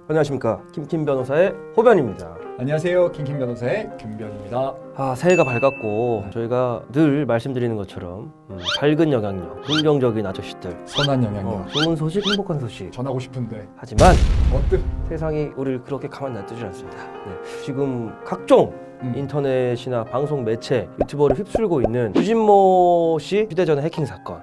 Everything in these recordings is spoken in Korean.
안녕하십니까, 김킴 변호사의 호변입니다. 안녕하세요, 김킴 변호사의 김변입니다. 새해가 밝았고 저희가 늘 말씀드리는 것처럼 밝은 영향력, 긍정적인 아저씨들, 선한 영향력 좋은 소식, 행복한 소식. 전하고 싶은데 하지만 어떤 세상이 우리를 그렇게 가만 놔두지 않습니다. 지금 각종 인터넷이나 방송 매체, 유튜버를 휩쓸고 있는 주진모 씨 휴대전화 해킹 사건이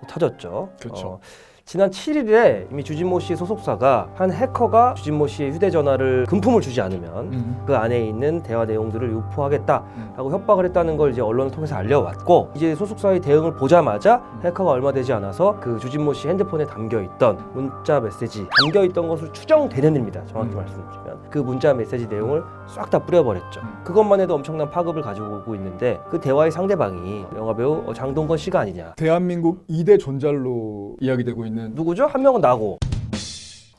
터졌죠. 그렇죠. 지난 7일에 이미 주진모 씨 소속사가 한 해커가 주진모 씨의 휴대전화를 금품을 주지 않으면 그 안에 있는 대화 내용들을 유포하겠다라고 협박을 했다는 걸 이제 언론을 통해서 알려왔고, 이제 소속사의 대응을 보자마자 해커가 얼마 되지 않아서 그 주진모 씨 핸드폰에 담겨있던 문자 메시지, 담겨있던 것으로 추정되는 일입니다. 정확히 말씀드리면 그 문자 메시지 내용을 싹 다 뿌려버렸죠. 그것만 해도 엄청난 파급을 가지고 오고 있는데, 그 대화의 상대방이 영화배우 장동건 씨가 아니냐. 대한민국 2대 존잘로 이야기되고 있는 누구죠? 한 명은 나고,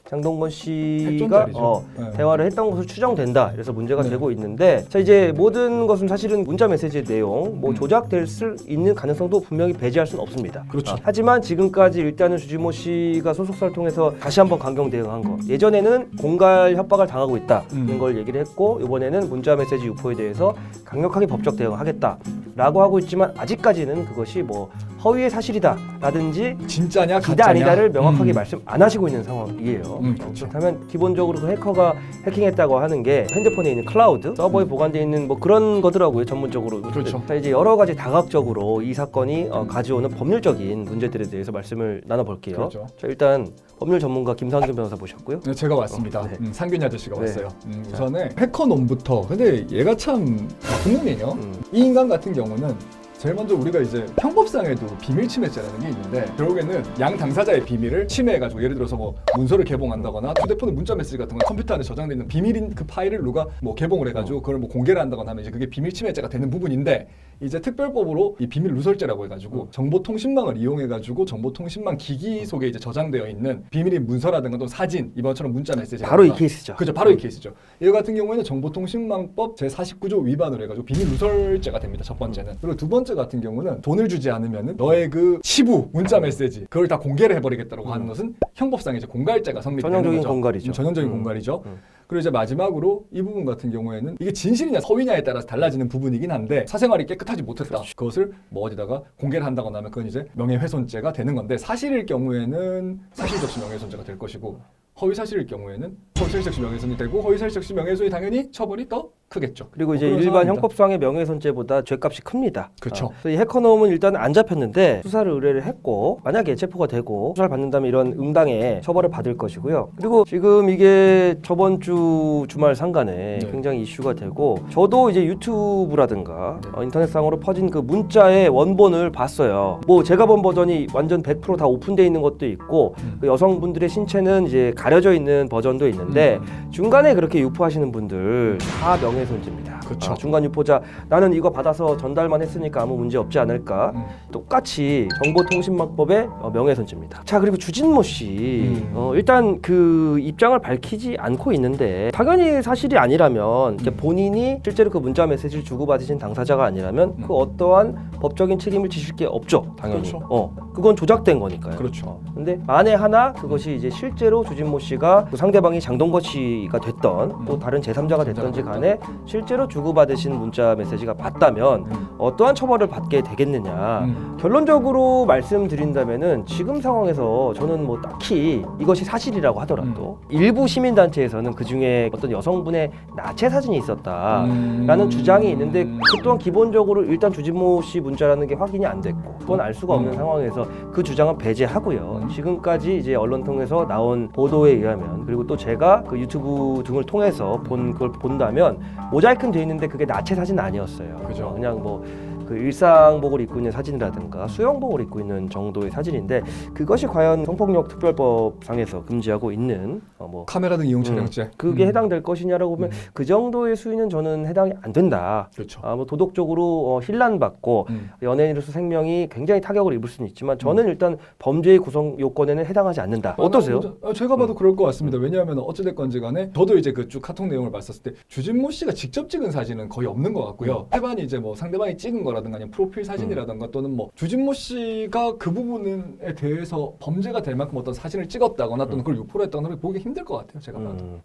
장동건 씨가 핵존잘이죠. 대화를 했던 것으로 추정된다. 그래서 문제가 되고 있는데, 자, 이제 모든 것은 사실은 문자 메시지의 내용 조작될 수 있는 가능성도 분명히 배제할 수는 없습니다. 그렇죠. 하지만 지금까지 일단은 주진모 씨가 소속사를 통해서 다시 한번 강경 대응한 거. 예전에는 공갈 협박을 당하고 있다는 걸 얘기를 했고, 이번에는 문자 메시지 유포에 대해서 강력하게 법적 대응을 하겠다라고 하고 있지만, 아직까지는 그것이 뭐 허위의 사실이다라든지 진짜냐 기다 가짜냐 아니다를 명확하게 말씀 안 하시고 있는 상황이에요. 그렇죠. 그렇다면 기본적으로 그 해커가 해킹했다고 하는 게 핸드폰에 있는 클라우드 서버에 보관되어 있는 뭐 그런 거더라고요, 전문적으로. 그렇죠. 자, 이제 여러 가지 다각적으로 이 사건이 가져오는 법률적인 문제들에 대해서 말씀을 나눠볼게요. 그렇죠. 자, 일단 법률 전문가 김상균 변호사 모셨고요. 네, 제가 왔습니다. 네. 상균이 아저씨가 네. 왔어요. 우선에 해커놈부터. 근데 얘가 참 나쁜 놈이에요. 이 인간 같은 경우는 제일 먼저 우리가 이제 형법상에도 비밀 침해죄라는 게 있는데, 결국에는 양 당사자의 비밀을 침해해가지고, 예를 들어서 뭐 문서를 개봉한다거나 휴대폰에 문자 메시지 같은 거 컴퓨터 안에 저장돼 있는 비밀인 그 파일을 누가 뭐 개봉을 해가지고 그걸 뭐 공개를 한다거나 하면 이제 그게 비밀 침해죄가 되는 부분인데, 이제 특별법으로 이 비밀 누설죄라고 해가지고 정보통신망을 이용해가지고 정보통신망 기기 속에 이제 저장되어 있는 비밀인 문서라든가 또 사진, 이번처럼 문자 메시지, 바로 이 케이스죠. 그죠, 바로 이 케이스죠. 이거 같은 경우에는 정보통신망법 제49조 위반으로 해가지고 비밀 누설죄가 됩니다. 첫 번째는. 그리고 두 번째 같은 경우는 돈을 주지 않으면은 너의 그 시부 문자 메시지 그걸 다 공개를 해버리겠다고 하는 것은 형법상 이제 공갈죄가 성립되는 전형적인 거죠. 공갈이죠. 전형적인 공갈이죠. 그리고 이제 마지막으로 이 부분 같은 경우에는 이게 진실이냐 서위냐에 따라서 달라지는 부분이긴 한데, 사생활이 깨끗하지 못했다. 그것을 뭐 어디다가 공개를 한다거나 하면 그건 이제 명예훼손죄가 되는 건데, 사실일 경우에는 사실적시 명예훼손죄가 될 것이고, 허위사실일 경우에는 허위사실적시 명예훼손이 되고, 허위사실적시 명예훼손이 당연히 처벌이 더 크겠죠. 그리고 이제 그런 일반 상황입니다. 형법상의 명예훼손죄보다 죄값이 큽니다. 그렇죠. 그래서 이 해커놈은 일단 안 잡혔는데 수사를 의뢰를 했고, 만약에 체포가 되고 수사를 받는다면 이런 응당의 처벌을 받을 것이고요. 그리고 지금 이게 저번 주 주말 상간에 굉장히 이슈가 되고, 저도 이제 유튜브라든가 인터넷상으로 퍼진 그 문자의 원본을 봤어요. 뭐 제가 본 버전이 완전 100% 다 오픈되어 있는 것도 있고, 그 여성분들의 신체는 이제 가려져 있는 버전도 있는데, 중간에 그렇게 유포하시는 분들 다 명예훼손죄입니다. 그렇죠. 중간 유포자, 나는 이거 받아서 전달만 했으니까 아무 문제 없지 않을까. 똑같이 정보통신망법의 명예훼손죄입니다. 자, 그리고 주진모 씨 일단 그 입장을 밝히지 않고 있는데, 당연히 사실이 아니라면 본인이 실제로 그 문자 메시지를 주고받으신 당사자가 아니라면 그 어떠한 법적인 책임을 지실 게 없죠. 당연히. 그렇죠. 그건 조작된 거니까요. 그렇죠. 근데 만에 하나 그것이 이제 실제로 주진모 씨가 그 상대방이 장동건 씨가 됐던 또 다른 제3자가 됐던지 간에 실제로 주고받으신 문자 메시지가 맞다면 어떠한 처벌을 받게 되겠느냐. 결론적으로 말씀드린다면은 지금 상황에서 저는 뭐 딱히 이것이 사실이라고 하더라도 일부 시민단체에서는 그 중에 어떤 여성분의 나체 사진이 있었다라는 주장이 있는데, 그 또한 기본적으로 일단 주진모 씨 문자라는 게 확인이 안 됐고 그건 알 수가 없는 상황에서 그 주장은 배제하고요. 지금까지 이제 언론 통해서 나온 보도에 의하면, 그리고 또 제가 그 유튜브 등을 통해서 그걸 본다면 모자이크는 돼 있는데 그게 나체 사진 아니었어요. 그죠. 그냥 뭐 그 일상복을 입고 있는 사진이라든가 수영복을 입고 있는 정도의 사진인데, 그것이 과연 성폭력 특별법상에서 금지하고 있는 뭐 카메라 등 이용 촬영죄 그게 해당될 것이냐라고 보면 그 정도의 수위는 저는 해당이 안 된다. 그렇죠. 뭐 도덕적으로 혼란받고 연예인으로서 생명이 굉장히 타격을 입을 수는 있지만, 저는 일단 범죄의 구성 요건에는 해당하지 않는다. 어떠세요? 제가 봐도 그럴 것 같습니다. 왜냐하면 어찌됐건지 간에 저도 이제 그 쭉 카톡 내용을 봤었을 때 주진모 씨가 직접 찍은 사진은 거의 없는 것 같고요. 태반이 이제 뭐 상대방이 찍은 거라 거라든가 아니면 프로필 사진이라든가 또는 뭐 주진모 씨가 그 부분에 대해서 범죄가 될 만큼 어떤 사진을 찍었다거나 또는 그걸 유포를 했다거나 보기 힘들 것 같아요. 제가 봐도.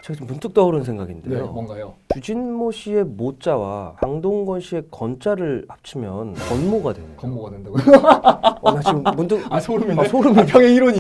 제가 지금 문득 떠오른 생각인데요. 네, 뭔가요? 주진모 씨의 모자와 강동건 씨의 건자를 합치면 건모가 되네요. 건모가 된다고요? 나 지금 문득 소름이네. 소름이. 평행 이론이.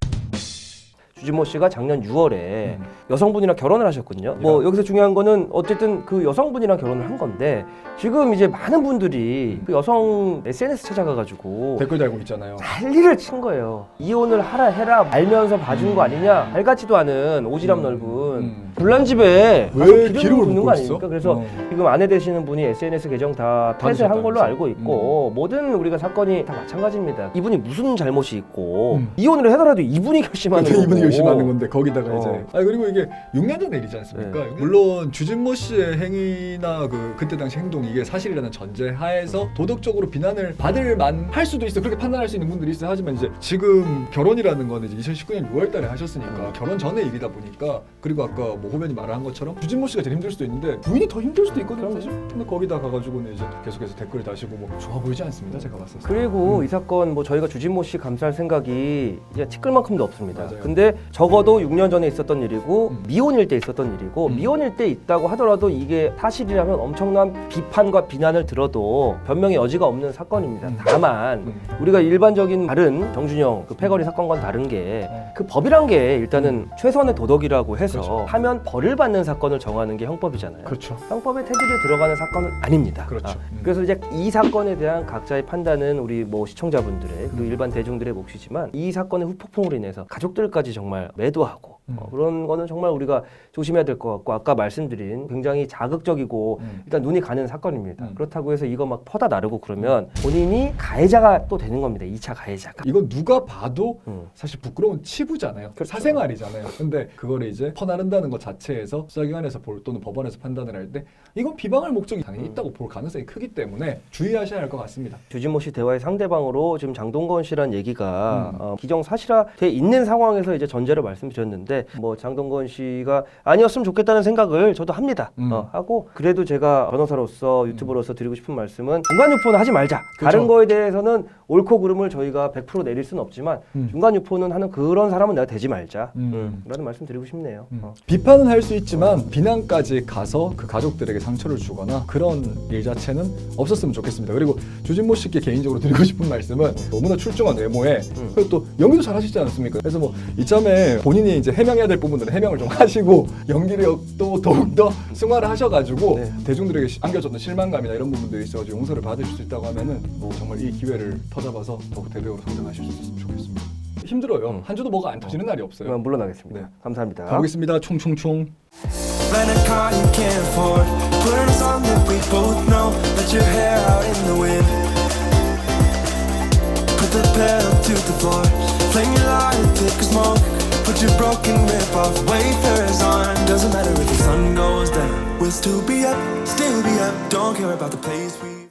주진모 씨가 작년 6월에 여성분이랑 결혼을 하셨거든요. 뭐 여기서 중요한 거는 어쨌든 그 여성분이랑 결혼을 한 건데 지금 이제 많은 분들이 그 여성 SNS 찾아가가지고 댓글 달고 있잖아요. 난리를 친 거예요. 이혼을 하라 해라 알면서 봐준 거 아니냐. 발같지도 않은 오지랖 넓은 불난 집에 왜 기름을 붓는 거 붓고 있어? 아닙니까? 그래서 지금 아내 되시는 분이 SNS 계정 다 폐쇄한 걸로 알고 있고 모든 우리가 사건이 다 마찬가지입니다. 이분이 무슨 잘못이 있고 이혼을 하더라도 이분이 결심하는 거고. 이분이 결심하는 건데 거기다가 이제 그리고 이게 6년 전의 일이지 않습니까? 네. 물론 주진모 씨의 행위나 그때 당시 행동이 이게 사실이라는 전제 하에서 도덕적으로 비난을 받을 만할 수도 있어. 그렇게 판단할 수 있는 분들이 있어. 하지만 이제 지금 결혼이라는 거는 이제 2019년 6월달에 하셨으니까 결혼 전의 일이다 보니까 그리고 아까 뭐 호변이 말한 것처럼 주진모 씨가 제일 힘들 수도 있는데 부인이 더 힘들 수도 있거든요. 사실. 근데 거기다 가가지고는 이제 계속해서 댓글 다시고 뭐 좋아 보이지 않습니다. 제가 봤을 때. 그리고 이 사건 뭐 저희가 주진모 씨 감쌀 생각이 이제 티끌만큼도 없습니다. 맞아요. 근데 적어도 6년 전에 있었던 일이고 미혼일 때 있었던 일이고 미혼일 때 있다고 하더라도 이게 사실이라면 엄청난 비판과 비난을 들어도 변명의 여지가 없는 사건입니다. 다만 우리가 일반적인 다른 정준영 그 패거리 사건과는 다른 게 그 법이란 게 일단은 최선의 도덕이라고 해서 그렇죠. 하면 벌을 받는 사건을 정하는 게 형법이잖아요. 그렇죠. 형법의 테두리에 들어가는 사건은 아닙니다. 그렇죠. 그래서 이제 이 사건에 대한 각자의 판단은 우리 뭐 시청자분들의 그리고 일반 대중들의 몫이지만 이 사건의 후폭풍으로 인해서 가족들까지 정말 매도하고 그런 거는 정말 우리가 조심해야 될 것 같고 아까 말씀드린 굉장히 자극적이고 일단 눈이 가는 사건입니다. 그렇다고 해서 이거 막 퍼다 나르고 그러면 본인이 가해자가 또 되는 겁니다. 2차 가해자가. 이건 누가 봐도 사실 부끄러운 치부잖아요. 그렇죠. 사생활이잖아요. 근데 그거를 이제 퍼나른다는 것 자체에서 수사기관에서 또는 법원에서 판단을 할 때 이건 비방할 목적이 당연히 있다고 볼 가능성이 크기 때문에 주의하셔야 할 것 같습니다. 주진모 씨 대화의 상대방으로 지금 장동건 씨란 얘기가 기정사실화돼 있는 상황에서 이제 전제를 말씀드렸는데 뭐 장동건 씨가 아니었으면 좋겠다는 생각을 저도 합니다. 하고 그래도 제가 변호사로서 유튜버로서 드리고 싶은 말씀은 중간 유포는 하지 말자. 그렇죠. 다른 거에 대해서는 옳고 그름을 저희가 100% 내릴 수는 없지만 중간 유포는 하는 그런 사람은 내가 되지 말자. 라는 말씀 드리고 싶네요. 비판은 할 수 있지만 비난까지 가서 그 가족들에게 상처를 주거나 그런 일 자체는 없었으면 좋겠습니다. 그리고 주진모 씨께 개인적으로 드리고 싶은 말씀은 너무나 출중한 외모에 그리고 또 연기도 잘하시지 않습니까? 그래서 뭐 이참에 본인이 이제 해명해야 될 부분들은 해명을 좀 하시고 연기력도 더욱더 승화를 하셔가지고 대중들에게 안겨줬던 실망감이나 이런 부분들이 있어가지고 용서를 받으실 수 있다고 하면은 뭐 정말 이 기회를 터잡아서 더욱 대배우로 성장하실 수 있었으면 좋겠습니다. 힘들어요. 한 주도 뭐가 안 터지는 날이 없어요. 물러나겠습니다. 네. 감사합니다. 가보겠습니다. 총총총. Rent a car you can't afford. Put on a song that we both know. Let your hair out in the wind. Put the pedal to the floor. Flame your light, take a smoke. Put your broken rip off. Wayfarers on. Doesn't matter if the sun goes down. We'll still be up. Don't care about the place we